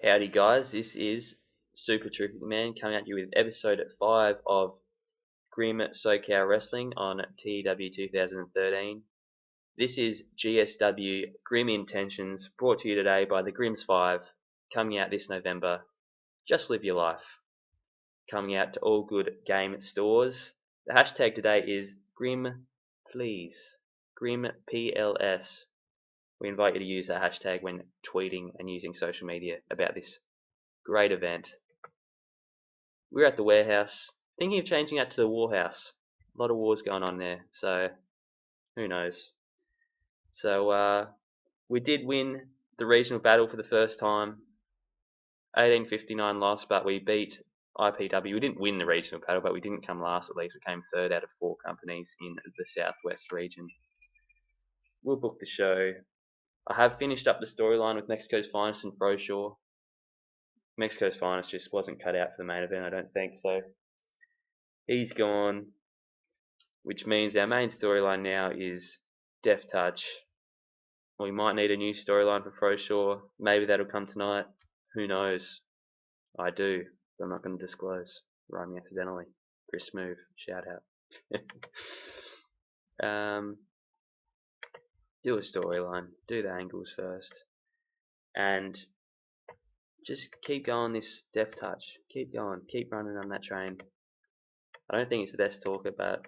Howdy guys, this is Super Terrific Man coming at you with episode 5 of Grimm SoCal Wrestling on TEW 2013. This is GSW Grimm Intentions, brought to you today by the Grimms 5, coming out this November. Just live your life. Coming out to all good game stores. The hashtag today is Grimm Please. Grimm PLS. We invite you to use that hashtag when tweeting and using social media about this great event. We're at the warehouse, thinking of changing that to the warhouse. A lot of wars going on there, so who knows. So we did win the regional battle for the first time. 1859 loss, but we beat IPW. We didn't win the regional battle, but we didn't come last at least. We came third out of 4 companies in the Southwest region. We'll book the show. I have finished up the storyline with Mexico's Finest and Froshaw. Mexico's Finest just wasn't cut out for the main event, I don't think, so he's gone, which means our main storyline now is Def Touch. We might need a new storyline for Froshaw. Maybe that'll come tonight. Who knows? I do, but I'm not going to disclose. Rhyming accidentally. Chris Move, shout out. Do a storyline. Do the angles first. And just keep going this Def Touch. Keep going. Keep running on that train. I don't think it's the best talker, but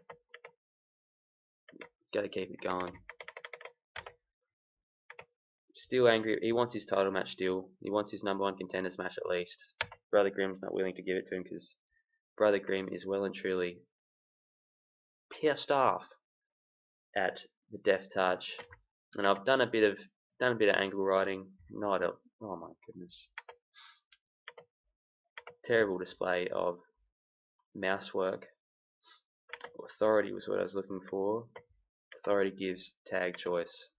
gotta keep it going. Still angry. He wants his title match still. He wants his #1 contenders match at least. Brother Grimm's not willing to give it to him because Brother Grimm is well and truly pissed off at the Def Touch. And I've done a bit of angle writing. Oh my goodness. Terrible display of mouse work. Authority was what I was looking for. Authority gives tag choice.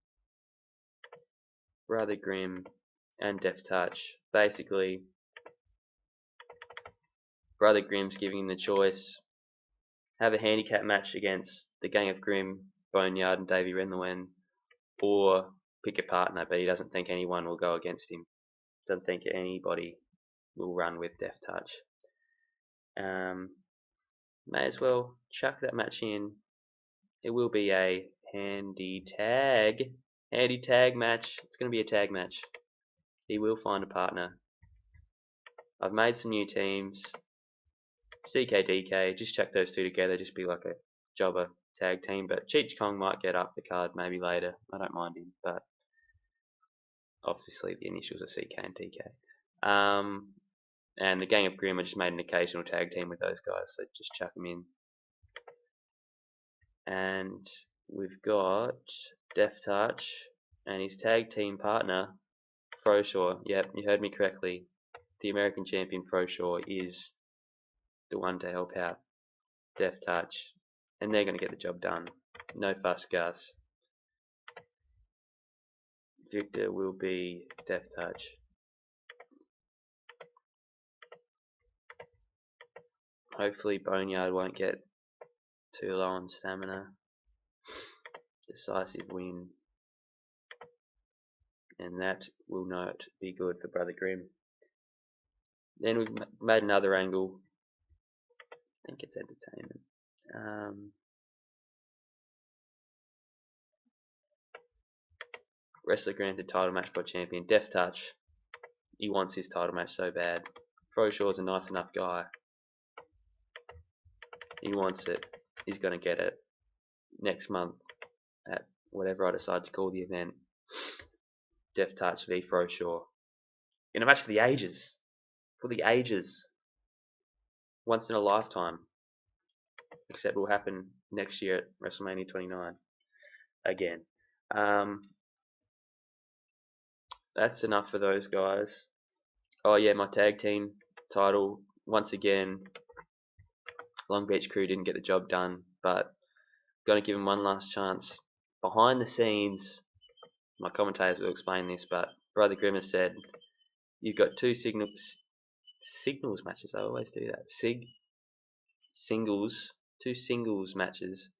Brother Grimm and Def Touch. Basically, Brother Grimm's giving him the choice. Have a handicap match against the Gang of Grimm, Boneyard and Davey Renlowen, or pick a partner, but he doesn't think anyone will go against him. Doesn't think anybody will run with Def Touch. May as well chuck that match in. It will be a handy tag match. It's going to be a tag match. He will find a partner. I've made some new teams. CKDK, just chuck those two together, just be like a jobber tag team. But Cheech Kong might get up the card maybe later. I don't mind him, but obviously the initials are CK and DK. And the Gang of Grimm, I just made an occasional tag team with those guys, so just chuck them in. And we've got Def Touch and his tag team partner, Froshaw. Yep, you heard me correctly. The American champion Froshaw is the one to help out Def Touch. And they're going to get the job done. No fuss, Gus. Victor will be Def Touch. Hopefully Boneyard won't get too low on stamina. Decisive win. And that will not be good for Brother Grimm. Then we've made another angle. I think it's entertainment. Wrestler granted title match by champion. Def Touch. He wants his title match so bad. Froshaw's a nice enough guy. He wants it. He's going to get it next month at whatever I decide to call the event. Def Touch v Froshaw. In a match for the ages. For the ages. Once in a lifetime. Except it will happen next year at WrestleMania 29. Again. That's enough for those guys. Oh yeah, my tag team title. Once again, Long Beach Crew didn't get the job done, but going to give them one last chance. Behind the scenes, my commentators will explain this, but Brother Grimm has said, you've got 2 singles matches. I always do that. 2 singles matches.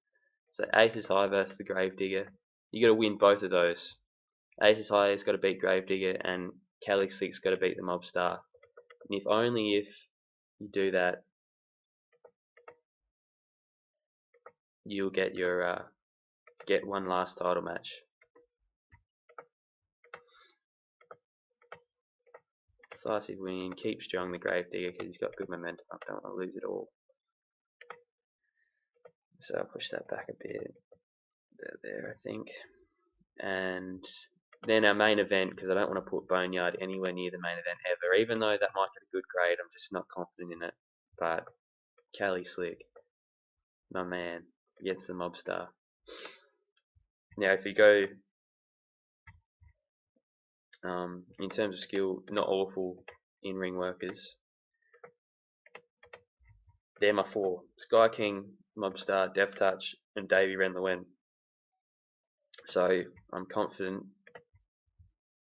So Aces High versus the Gravedigger. You got to win both of those. Aces High has got to beat Gravedigger, and Kelly Slick's got to beat the Mobstar. And if only if you do that, you'll get your get one last title match. Decisive win, keep strong the Gravedigger because he's got good momentum. I don't want to lose it all. So I'll push that back a bit. There, I think. And then our main event, because I don't want to put Boneyard anywhere near the main event ever, even though that might get a good grade, I'm just not confident in it. But Kelly Slick, my man, against the Mobstar. Now, if you go in terms of skill, not awful in-ring workers. They're my four: Sky King, Mobstar, Death Touch, and Davey Ren the Wen. So I'm confident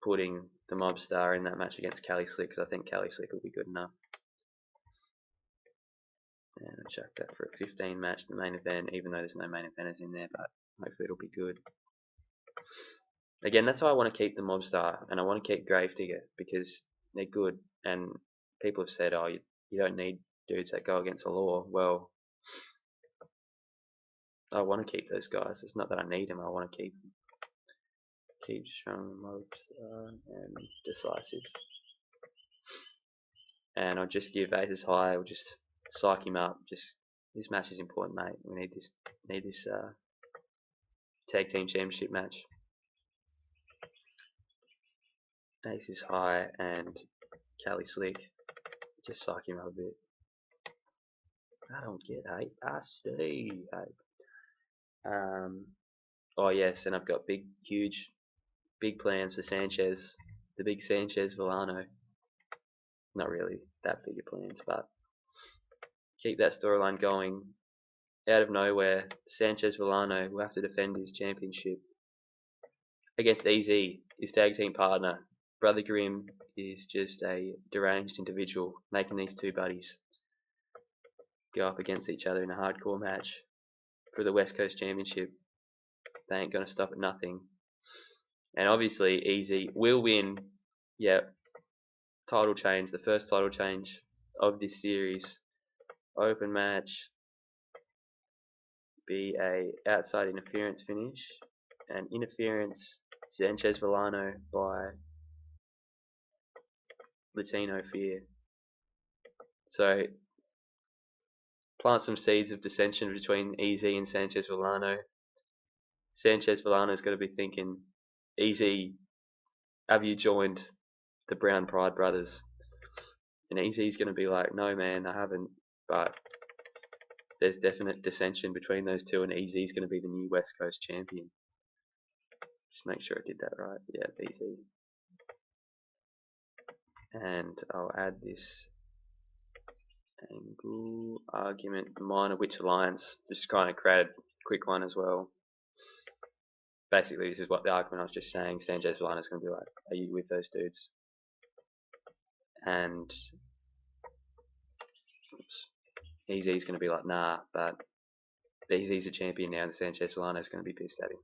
putting the Mobstar in that match against Kelly Slick because I think Kelly Slick will be good enough. And I'll check that for a 15 match, the main event, even though there's no main eventers in there, but hopefully it'll be good. Again, that's why I want to keep the Mobstar and I want to keep Gravedigger because they're good. And people have said, oh, you don't need dudes that go against the law. Well, I want to keep those guys. It's not that I need them. I want to keep them. Keep strong, Mobstar, and decisive. And I'll just give Aces high. I'll just psych him up. Just this match is important, mate. We need this tag team championship match. Aces high and Kelly Slick. Just psych him up a bit. I don't get hate. I see hate. Oh yes, and I've got big plans for Sanchez. The big Sanchez Villano. Not really that big of plans, but keep that storyline going. Out of nowhere, Sanchez Villano will have to defend his championship against EZ, his tag team partner. Brother Grimm is just a deranged individual, making these two buddies go up against each other in a hardcore match for the West Coast Championship. They ain't gonna stop at nothing. And obviously, EZ will win. Yep. Title change, the first title change of this series. Open match. Be a outside interference finish. And interference, Sanchez Villano by Latino Fear. So, plant some seeds of dissension between EZ and Sanchez Villano. Sanchez Villano's got to be thinking, EZ, have you joined the Brown Pride brothers? And EZ's going to be like, no man, I haven't. But there's definite dissension between those two, and EZ's going to be the new West Coast champion. Just make sure I did that right. Yeah, EZ. And I'll add this angle argument minor which alliance. Just kind of create a quick one as well. Basically, this is what the argument I was just saying. Sanchez Villano is going to be like, are you with those dudes? And EZ's going to be like, nah, but EZ's a champion now, and Sanchez Villano is going to be pissed at him.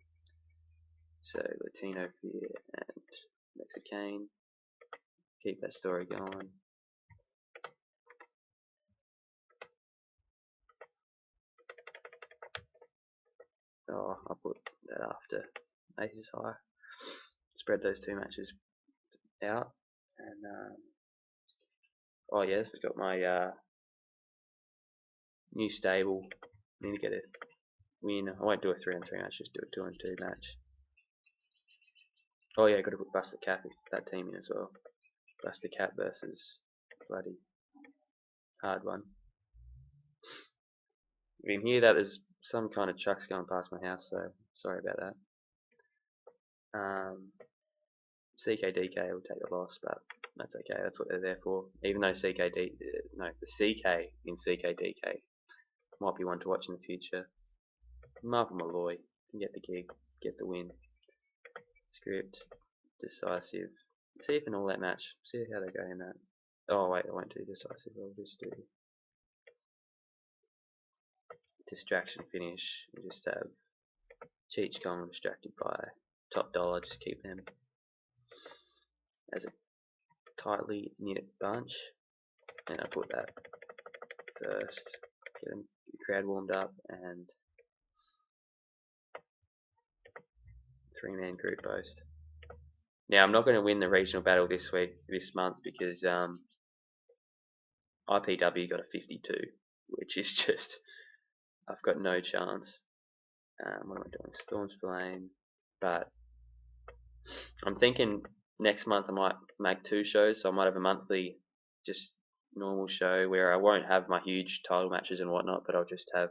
So Latino Fear and Mexican. Keep that story going. Oh, I'll put that after Aces High. Spread those two matches out. And oh yes, we've got my new stable. I need to get a win. I won't do a 3-on-3 match, just do a 2-on-2 match. Oh yeah, got to put Buster Cap that team in as well. Buster Cap versus bloody hard one. You can hear that there's some kind of trucks going past my house, so sorry about that. CKDK will take the loss, but that's okay. That's what they're there for. Even though the CK in CKDK might be one to watch in the future. Marvel Malloy can get the gig, get the win. Script, decisive. See if in all that match. See how they go in that. Oh wait, I won't do decisive. I'll just do distraction finish. We'll just have Cheech Kong distracted by Top Dollar. Just keep them as a tightly knit bunch, and I put that first. Get the crowd warmed up, and 3-man group boast. Now I'm not going to win the regional battle this month, because IPW got a 52, which is just, I've got no chance. What am I doing? Storm's Plane. But I'm thinking next month I might make 2 shows, so I might have a monthly, just normal show where I won't have my huge title matches and whatnot, but I'll just have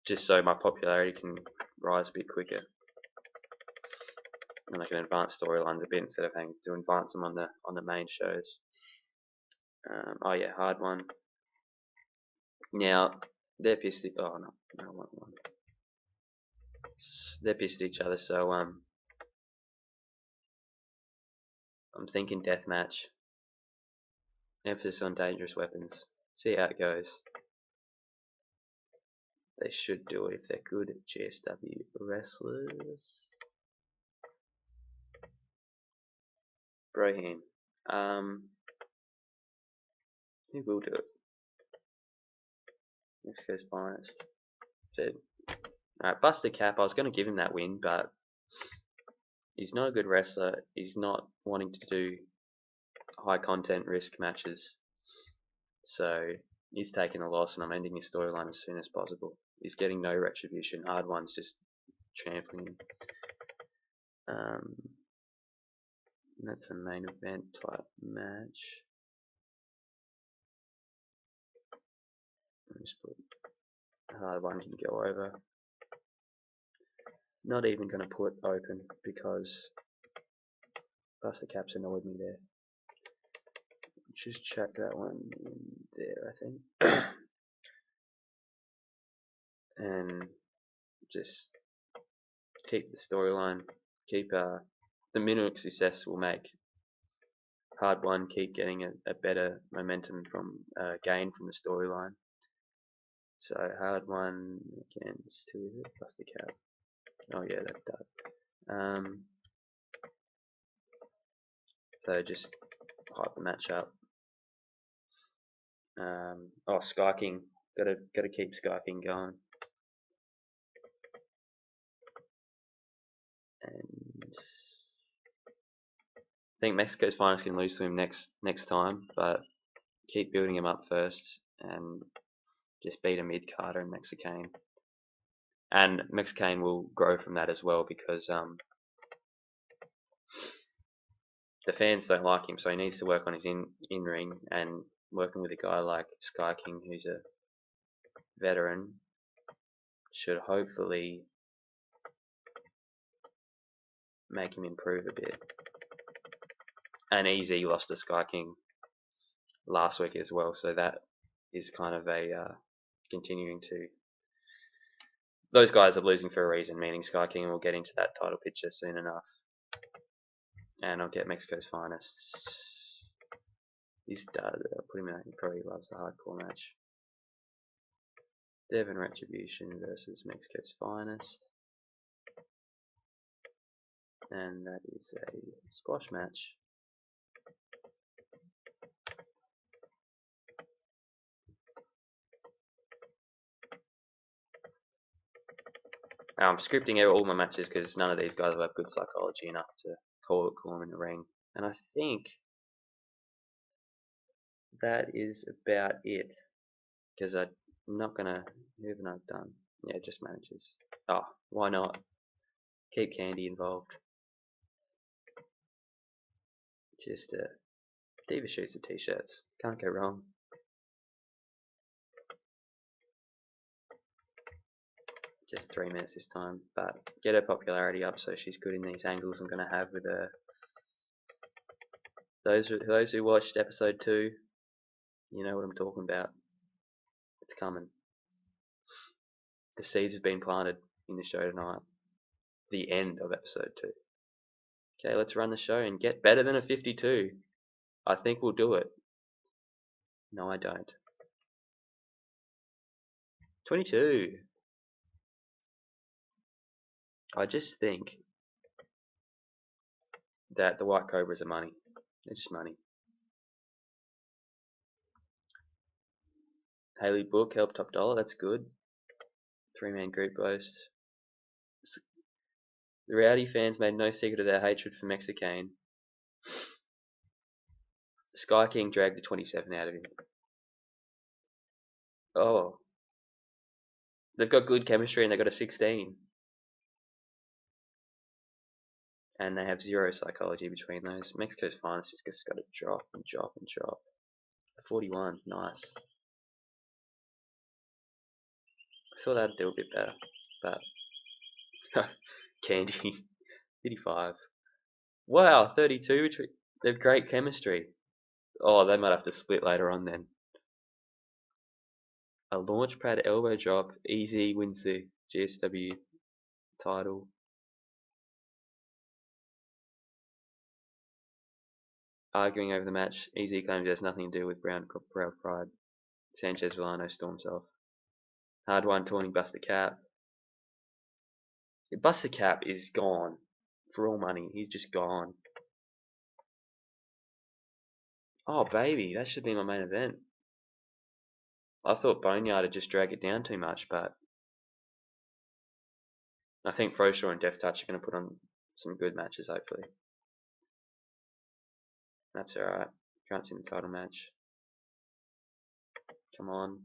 just so my popularity can rise a bit quicker, and I can advance storylines a bit instead of having to advance them on the main shows. Oh yeah, hard one. Now they're pissed. Oh no, one. They're pissed at each other. So I'm thinking deathmatch. Emphasis on dangerous weapons. See how it goes. They should do it if they're good GSW wrestlers. Brohim. Who will do it? Next goes finest. Alright, Buster Cap. I was going to give him that win, but he's not a good wrestler. He's not wanting to do high content risk matches. So he's taking a loss, and I'm ending his storyline as soon as possible. He's getting no retribution. Hard One's just trampling him. That's a main event type match. Just put Hard One can go over. Not even going to put open because Buster Cap's annoyed me there. Just check that one in there, I think. And just keep the storyline. Keep the minimum success will make Hard One keep getting a better momentum from gain from the storyline. So Hard One against Buster Cap. Oh yeah, that does. So just hype the match up. Oh, Sky King. Gotta keep Sky King going. And I think Mexico's finest can lose to him next time, but keep building him up first and just beat a mid-carder in Mexicane. And Mexicane will grow from that as well, because the fans don't like him, so he needs to work on his in-ring, and working with a guy like Sky King, who's a veteran, should hopefully make him improve a bit. And Easy lost to Sky King last week as well, so that is kind of a continuing to. Those guys are losing for a reason, meaning Sky King will get into that title picture soon enough. And I'll get Mexico's finest. He's done. I'll put him in. He probably loves the hardcore match. Devon Retribution versus Mexico's finest. And that is a squash match. I'm scripting out all my matches because none of these guys will have good psychology enough to call them in the ring. And I think that is about it. Because I'm not gonna. Who haven't I done? Yeah, just managers. Oh, why not? Keep Candy involved. Just Diva shoots the t-shirts. Can't go wrong. Just 3 minutes this time, but get her popularity up so she's good in these angles I'm gonna have with her. Those who watched episode 2, you know what I'm talking about. It's coming. The seeds have been planted in the show tonight. The end of episode 2. Okay, let's run the show and get better than a 52. I think we'll do it. No, I don't. 22. I just think that the White Cobras are money. They're just money. Haley Book helped top dollar. That's good. 3-man group boast. The Rowdy fans made no secret of their hatred for Mexicane. Sky King dragged the 27 out of him. Oh. They've got good chemistry and they've got a 16. And they have 0 psychology between those. Mexico's finest just got to drop and drop and drop. 41, nice. I thought that'd do a bit better, but Candy, 55. Wow, 32. They've great chemistry. Oh, they might have to split later on then. A launch pad elbow drop. Easy wins the GSW title. Arguing over the match. Easy claims it has nothing to do with Brown Pride. Sanchez Villano storms off. Hard one, taunting Buster Cap. Buster Cap is gone. For all money, he's just gone. Oh, baby, that should be my main event. I thought Boneyard had just dragged it down too much, but I think Froshaw and Death Touch are going to put on some good matches, hopefully. That's alright. Can't see the title match. Come on.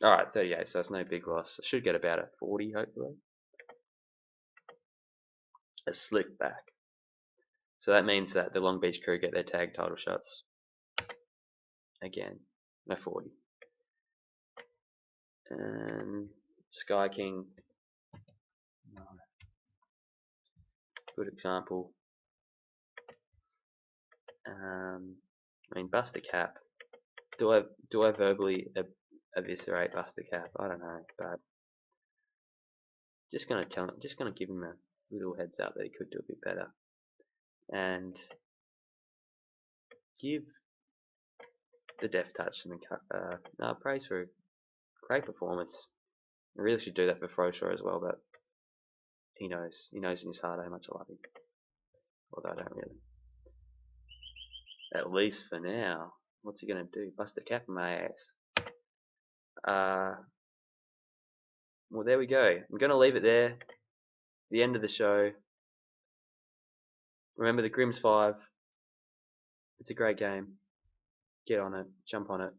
Alright, 38, so it's no big loss. I should get about a 40, hopefully. A slick back. So that means that the Long Beach crew get their tag title shots. Again, no 40. And Sky King. No. Good example. I mean, Buster Cap. Do I verbally eviscerate Buster Cap? I don't know, but just gonna give him a little heads up that he could do a bit better, and give the Death Touch some praise for a great performance. I really should do that for Froshaw as well, but he knows in his heart how much I love him, although I don't really. At least for now. What's he gonna do? Buster Cap in my ass. Well, there we go. I'm gonna leave it there. The end of the show. Remember the Grimm's 5. It's a great game. Get on it. Jump on it.